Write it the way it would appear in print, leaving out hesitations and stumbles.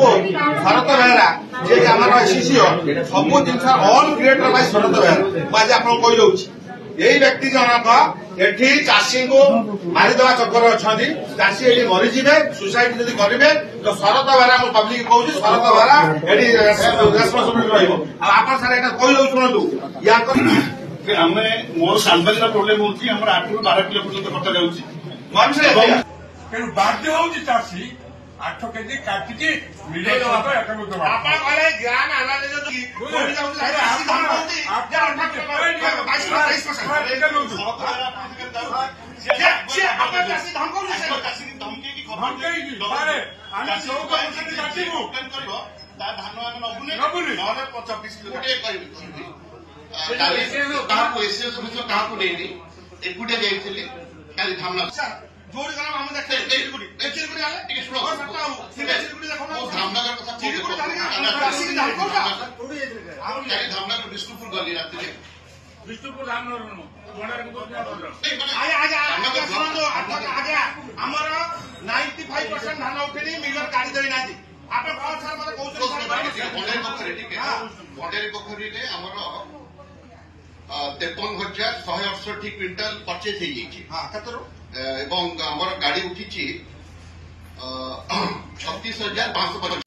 शरत बेहरा जे आम सीसीओ सब जिन अल क्रिएटर भाई शरत बेहरा मुझे आप कही यही व्यक्ति जनक एठी चाषी को मारिदेवा चक्कर अच्छा चाषी ये मरीजे सुसाइड जब करेंगे तो शरत बेहरा मुझे पब्लिक कहूँ शरत बेहरा ये रेस्पन्सिबिलिटी आप कही शुणु या मोर सालबाजिला प्रोब्लेम होची हमर 8 ରୁ 12 किलो पर्यंत कटा जाउची तेणु बाध्य होची चाषी 8 केजी काटिकी मिले दवा तो एटा को दवा आपा कहले ज्ञान आलाले जो की कोई जाउची अरे आप क्या एकुटिया जाइली काली धामना जोड़ी गला हम देखै चिरकुड़ी चिरकुड़ी आले ठीक है चिरकुड़ी देखो ना धामनगर कथा चिरकुड़ी जाने काली धामनगर विष्णुपुर गली रात विष्णुपुर धामनगर आगे हमर 95% धान उठेनी मिलर गाड़ी देई नाजी आपे बहुत सारा मते कहउछन भंडेरी पोखरी रे हमर 53,168 क्विंटाल परचेज हो जाइए गाड़ी उठी 36,550